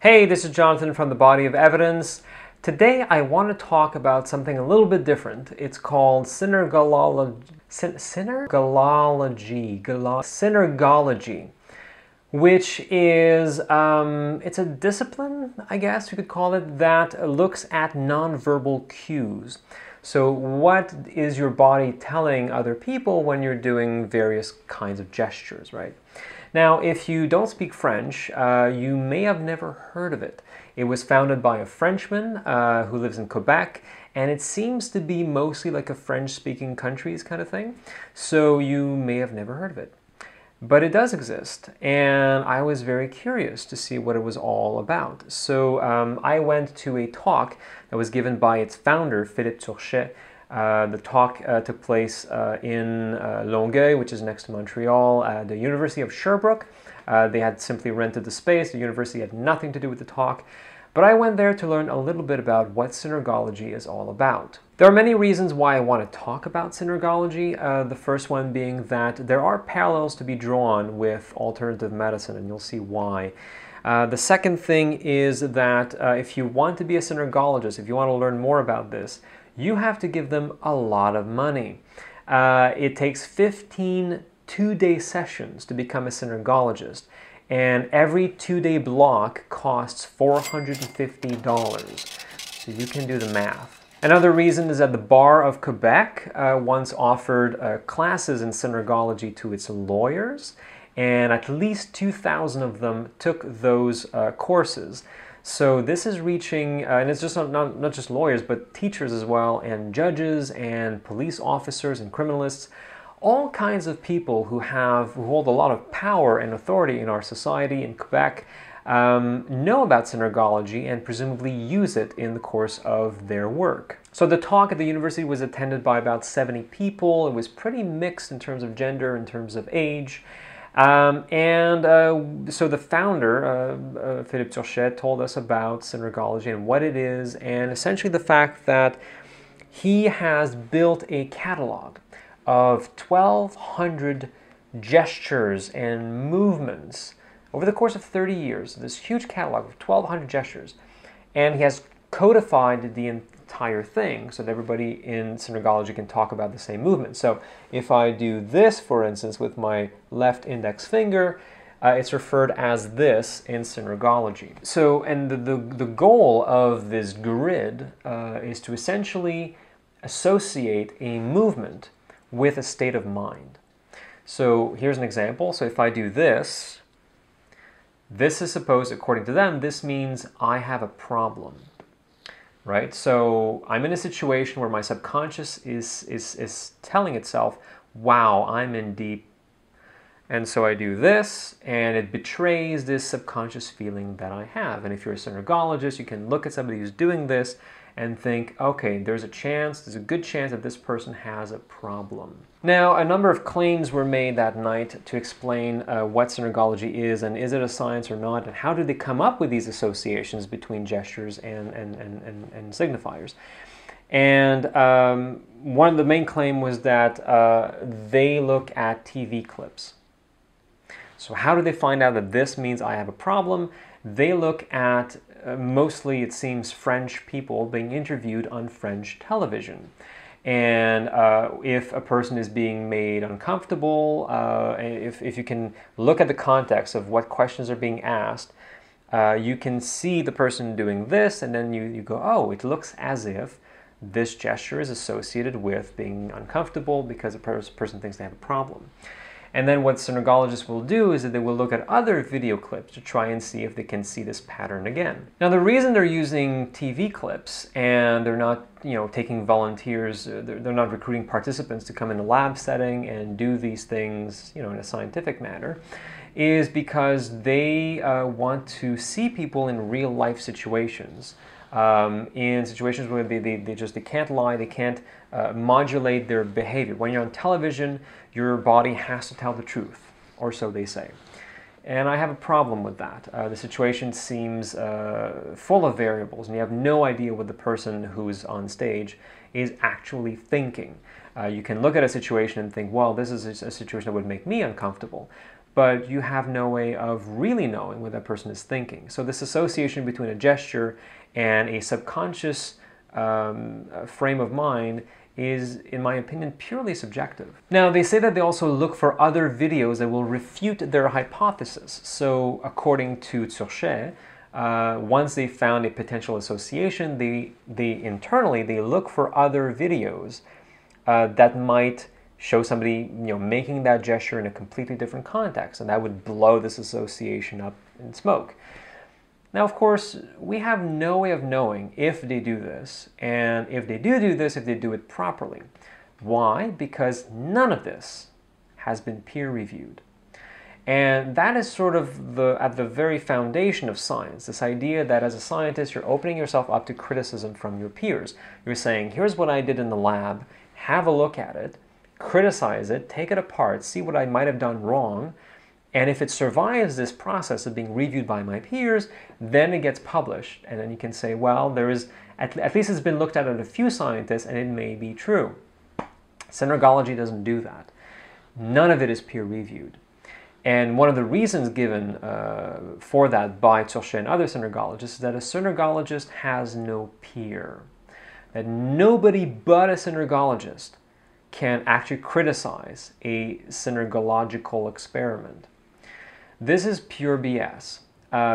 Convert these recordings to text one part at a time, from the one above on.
Hey, this is Jonathan from The Body of Evidence. Today I want to talk about something a little bit different. It's called synergology, which is, it's a discipline, I guess you could call it, that looks at nonverbal cues. So what is your body telling other people when you're doing various kinds of gestures, right? Now, if you don't speak French, you may have never heard of it. It was founded by a Frenchman who lives in Quebec, and it seems to be mostly like a French-speaking countries kind of thing, so you may have never heard of it. But it does exist, and I was very curious to see what it was all about. So I went to a talk that was given by its founder, Philippe Turchet. The talk took place in Longueuil, which is next to Montreal, at the University of Sherbrooke. They had simply rented the space. The university had nothing to do with the talk. But I went there to learn a little bit about what synergology is all about. There are many reasons why I want to talk about synergology. The first one being that there are parallels to be drawn with alternative medicine, and you'll see why. The second thing is that if you want to be a synergologist, if you want to learn more about this, you have to give them a lot of money. It takes 15 two-day sessions to become a synergologist, and every two-day block costs $450. So you can do the math. Another reason is that the Bar of Quebec once offered classes in synergology to its lawyers, and at least 2,000 of them took those courses. So this is reaching, and it's just not just lawyers, but teachers as well, and judges, and police officers, and criminalists, all kinds of people who hold a lot of power and authority in our society in Quebec know about synergology and presumably use it in the course of their work. So the talk at the university was attended by about 70 people. It was pretty mixed in terms of gender, in terms of age. So the founder, Philippe Turchet, told us about synergology and what it is, and essentially the fact that he has built a catalog of 1,200 gestures and movements over the course of 30 years, this huge catalog of 1,200 gestures, and he has codified the entire thing so that everybody in synergology can talk about the same movement. So if I do this, for instance, with my left index finger, it's referred as this in synergology. So, and the goal of this grid is to essentially associate a movement with a state of mind. So here's an example. So if I do this, this is supposed, according to them, this means I have a problem. Right? So I'm in a situation where my subconscious is telling itself, wow, I'm in deep. And so I do this, and it betrays this subconscious feeling that I have. And if you're a synergologist, you can look at somebody who's doing this and think, okay, there's a good chance that this person has a problem. Now, a number of claims were made that night to explain what synergology is it a science or not, and how do they come up with these associations between gestures and signifiers. And one of the main claim was that they look at TV clips. So how do they find out that this means I have a problem? They look at mostly, it seems, French people being interviewed on French television. And if a person is being made uncomfortable, if you can look at the context of what questions are being asked, you can see the person doing this, and then you go, oh, it looks as if this gesture is associated with being uncomfortable because a person thinks they have a problem. And then what synergologists will do is that they will look at other video clips to try and see if they can see this pattern again. Now, the reason they're using TV clips and they're not, taking volunteers, they're not recruiting participants to come in a lab setting and do these things, in a scientific manner, is because they want to see people in real life situations. In situations where they can't lie, they can't modulate their behavior. When you're on television, your body has to tell the truth, or so they say. And I have a problem with that. The situation seems full of variables, and you have no idea what the person who's on stage is actually thinking. You can look at a situation and think, well, this is a situation that would make me uncomfortable. but you have no way of really knowing what that person is thinking. So this association between a gesture and a subconscious frame of mind is, in my opinion, purely subjective. Now, they say that they also look for other videos that will refute their hypothesis. So, according to Turchet, once they found a potential association, they internally look for other videos that might show somebody, making that gesture in a completely different context, and that would blow this association up in smoke. Now, of course, we have no way of knowing if they do this, and if they do this, if they do it properly. Why? Because none of this has been peer-reviewed. And that is sort of at the very foundation of science, this idea that as a scientist, you're opening yourself up to criticism from your peers. You're saying, here's what I did in the lab, have a look at it, criticize it, take it apart, see what I might have done wrong, and if it survives this process of being reviewed by my peers, then it gets published. And then you can say, well, there is, at least it's been looked at a few scientists, and it may be true. Synergology doesn't do that. None of it is peer-reviewed. And one of the reasons given for that by Turchet and other synergologists is that a synergologist has no peer. That nobody but a synergologist can actually criticize a synergological experiment. This is pure BS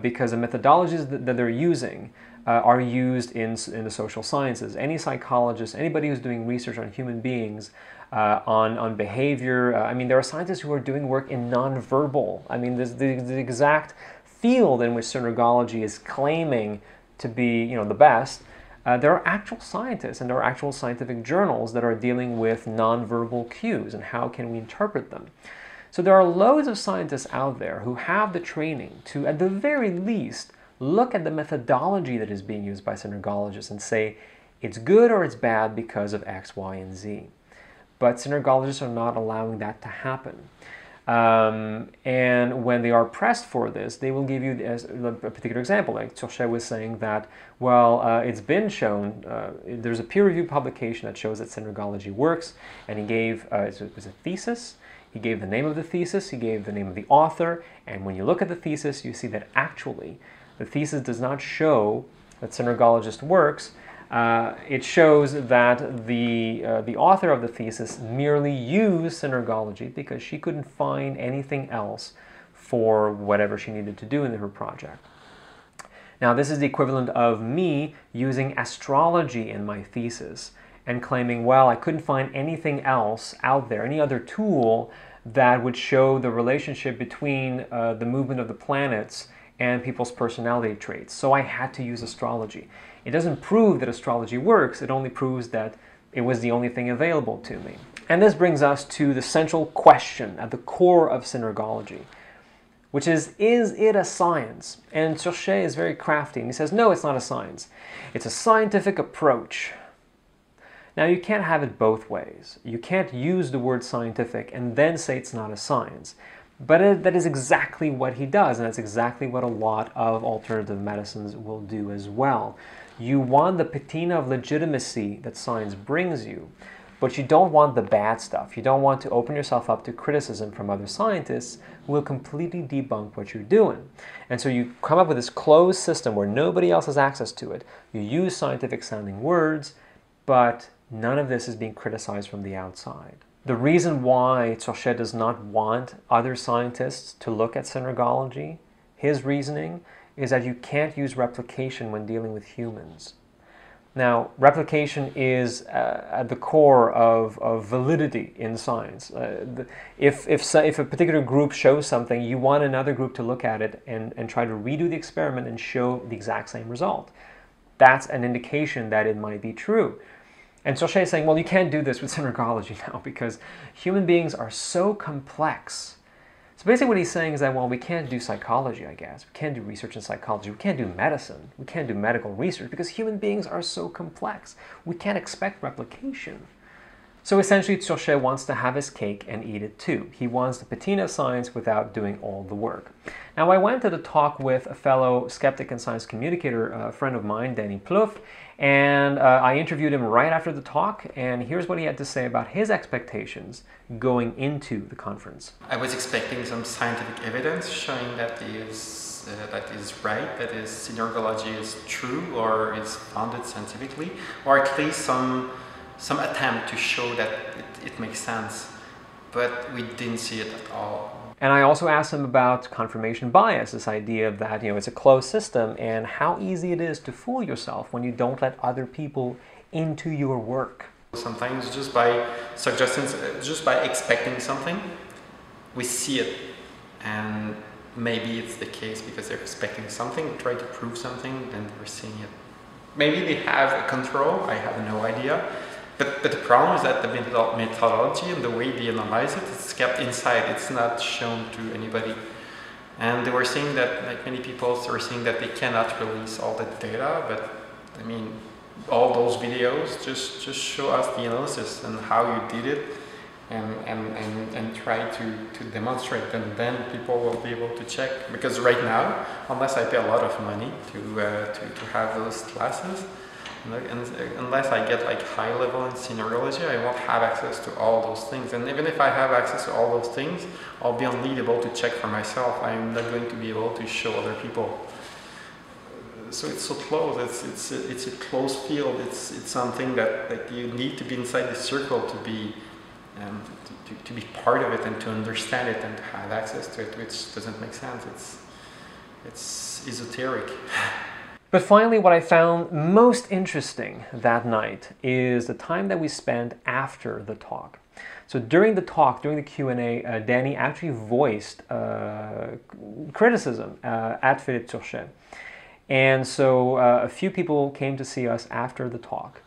because the methodologies that they're using are used in the social sciences. Any psychologist, anybody who's doing research on human beings, on behavior, I mean, there are scientists who are doing work in nonverbal. I mean, the exact field in which synergology is claiming to be, the best. There are actual scientists and there are actual scientific journals that are dealing with nonverbal cues and how can we interpret them. So there are loads of scientists out there who have the training to, at the very least, look at the methodology that is being used by synergologists and say it's good or it's bad because of X, Y, and Z. But synergologists are not allowing that to happen. And when they are pressed for this, they will give you a particular example. Like Turchet was saying that, well, it's been shown, there's a peer-reviewed publication that shows that synergology works, and he gave, it was a thesis, he gave the name of the thesis, he gave the name of the author, and when you look at the thesis, you see that actually the thesis does not show that synergologist works. It shows that the author of the thesis merely used synergology because she couldn't find anything else for whatever she needed to do in her project. Now, this is the equivalent of me using astrology in my thesis and claiming, well, I couldn't find anything else out there, any other tool that would show the relationship between the movement of the planets and people's personality traits. So I had to use astrology. It doesn't prove that astrology works, it only proves that it was the only thing available to me. And this brings us to the central question at the core of synergology, which is it a science? And Turchet is very crafty, and he says, no, it's not a science. It's a scientific approach. Now, you can't have it both ways. You can't use the word scientific and then say it's not a science. But that is exactly what he does, and that's exactly what a lot of alternative medicines will do as well. You want the patina of legitimacy that science brings you, but you don't want the bad stuff. You don't want to open yourself up to criticism from other scientists who will completely debunk what you're doing. And so you come up with this closed system where nobody else has access to it. You use scientific sounding words, but none of this is being criticized from the outside. The reason why Turchet does not want other scientists to look at synergology, his reasoning, is that you can't use replication when dealing with humans. Now, replication is at the core of validity in science. If a particular group shows something, you want another group to look at it and try to redo the experiment and show the exact same result. That's an indication that it might be true. And Turchet is saying, well, you can't do this with synergology now because human beings are so complex. So basically what he's saying is that, well, we can't do psychology, I guess. We can't do research in psychology. We can't do medicine. We can't do medical research because human beings are so complex. We can't expect replication. So essentially, Turchet wants to have his cake and eat it too. He wants the patina of science without doing all the work. Now, I went to the talk with a fellow skeptic and science communicator, a friend of mine, Danny Plouffe, and I interviewed him right after the talk, and here's what he had to say about his expectations going into the conference. I was expecting some scientific evidence showing that is right, that is synergology is true or is founded scientifically, or at least some attempt to show that it makes sense, but we didn't see it at all. And I also asked him about confirmation bias, this idea of that, it's a closed system, and how easy it is to fool yourself when you don't let other people into your work. Sometimes just by expecting something, we see it, and maybe it's the case because they're expecting something, try to prove something, then we're seeing it. Maybe they have a control, I have no idea. But the problem is that the methodology and the way they analyze it is kept inside. It's not shown to anybody. And they were saying that, like many people were saying that they cannot release all the data, but I mean, all those videos just show us the analysis and how you did it, and try to demonstrate, and then people will be able to check. Because right now, unless I pay a lot of money to have those classes, and unless I get like high level in synergology, I won't have access to all those things. And even if I have access to all those things, I'll be only able to check for myself. I'm not going to be able to show other people. So it's so close. It's a closed field. It's something that you need to be inside the circle to be part of it and to understand it and to have access to it, which doesn't make sense. It's esoteric. But finally, what I found most interesting that night is the time that we spent after the talk. So during the talk, during the Q&A, Danny actually voiced criticism at Philippe Turchet. And so a few people came to see us after the talk.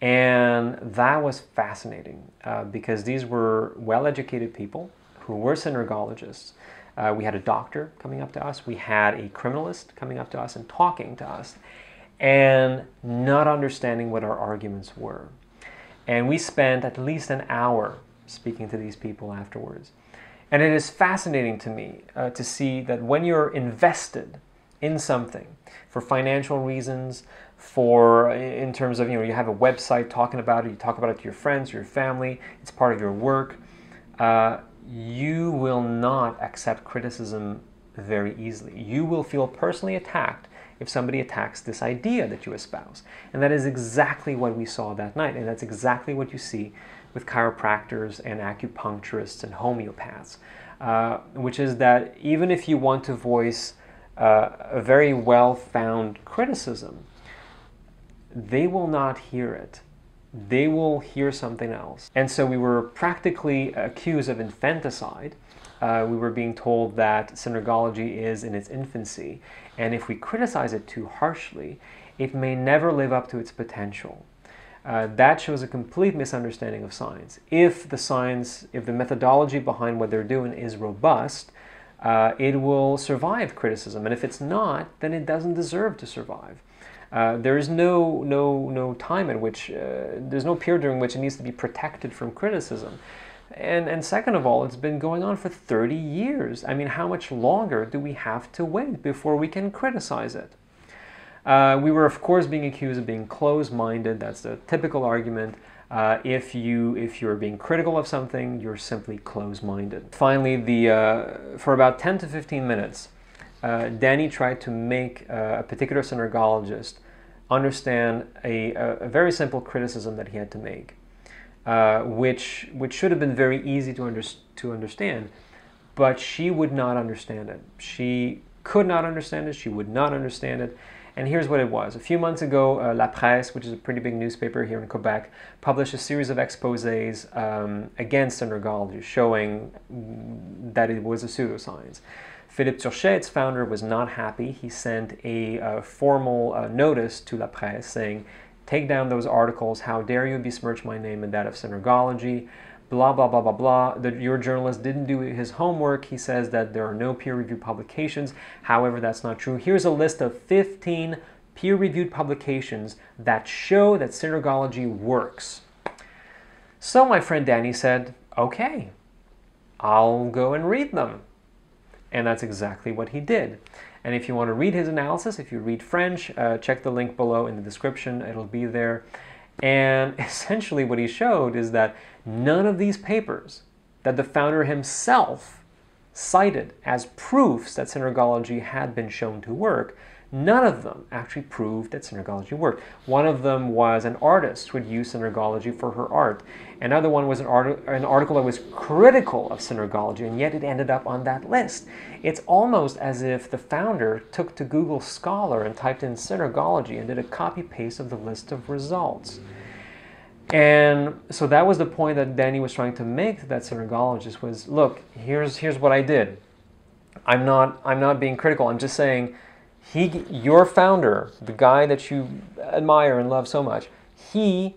And that was fascinating because these were well-educated people who were synergologists. We had a doctor coming up to us. We had a criminalist coming up to us and talking to us and not understanding what our arguments were. And we spent at least an hour speaking to these people afterwards. And it is fascinating to me to see that when you're invested in something for financial reasons, in terms of, you have a website talking about it, you talk about it to your friends, your family, it's part of your work, you will not accept criticism very easily. You will feel personally attacked if somebody attacks this idea that you espouse. And that is exactly what we saw that night. And that's exactly what you see with chiropractors and acupuncturists and homeopaths, which is that even if you want to voice a very well-found criticism, they will not hear it. They will hear something else. And so we were practically accused of infanticide. We were being told that synergology is in its infancy, and if we criticize it too harshly, it may never live up to its potential. That shows a complete misunderstanding of science. If the methodology behind what they're doing is robust, it will survive criticism, and if it's not, then it doesn't deserve to survive. There is no time in which, there's no period during which it needs to be protected from criticism. And second of all, it's been going on for 30 years. I mean, how much longer do we have to wait before we can criticize it? We were, of course, being accused of being closed-minded. That's the typical argument. If you're being critical of something, you're simply closed-minded. Finally, for about 10 to 15 minutes, Danny tried to make a particular synergologist understand a very simple criticism that he had to make, which should have been very easy to understand, but she would not understand it. She could not understand it. She would not understand it. And here's what it was. A few months ago, La Presse, which is a pretty big newspaper here in Quebec, published a series of exposés against synergology, showing that it was a pseudoscience. Philippe Turchet, its founder, was not happy. He sent a formal notice to La Presse saying, take down those articles, how dare you besmirch my name and that of synergology, blah, blah, blah, blah, blah. Your journalist didn't do his homework. He says that there are no peer-reviewed publications. However, that's not true. Here's a list of 15 peer-reviewed publications that show that synergology works. So my friend Danny said, okay, I'll go and read them. And that's exactly what he did. And if you want to read his analysis, if you read French, check the link below in the description. It'll be there. And essentially what he showed is that none of these papers that the founder himself cited as proofs that synergology had been shown to work, none of them actually proved that synergology worked. One of them was an artist who had used synergology for her art. Another one was an article that was critical of synergology, and yet it ended up on that list. It's almost as if the founder took to Google Scholar and typed in synergology and did a copy-paste of the list of results. And so that was the point that Danny was trying to make to that synergologist was, look, here's what I did. I'm not being critical. I'm just saying, your founder, the guy that you admire and love so much, he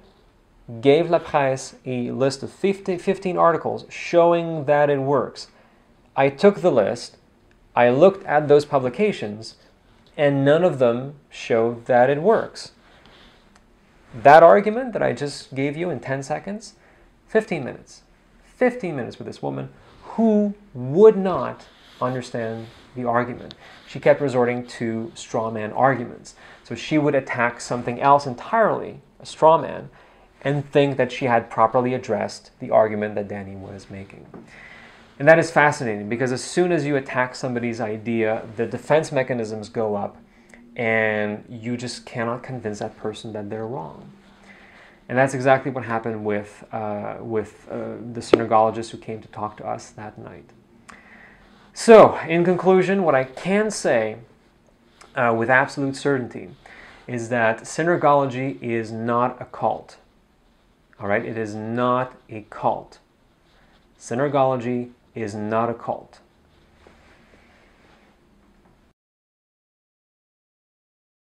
gave La Presse a list of 15 articles showing that it works. I took the list, I looked at those publications, and none of them showed that it works. That argument that I just gave you in 10 seconds, 15 minutes. 15 minutes with this woman who would not understand the argument. She kept resorting to straw man arguments. So she would attack something else entirely, a straw man, and think that she had properly addressed the argument that Danny was making. And that is fascinating because as soon as you attack somebody's idea, the defense mechanisms go up and you just cannot convince that person that they're wrong. And that's exactly what happened with the synergologist who came to talk to us that night. So, in conclusion, what I can say with absolute certainty is that synergology is not a cult. All right? It is not a cult. Synergology is not a cult.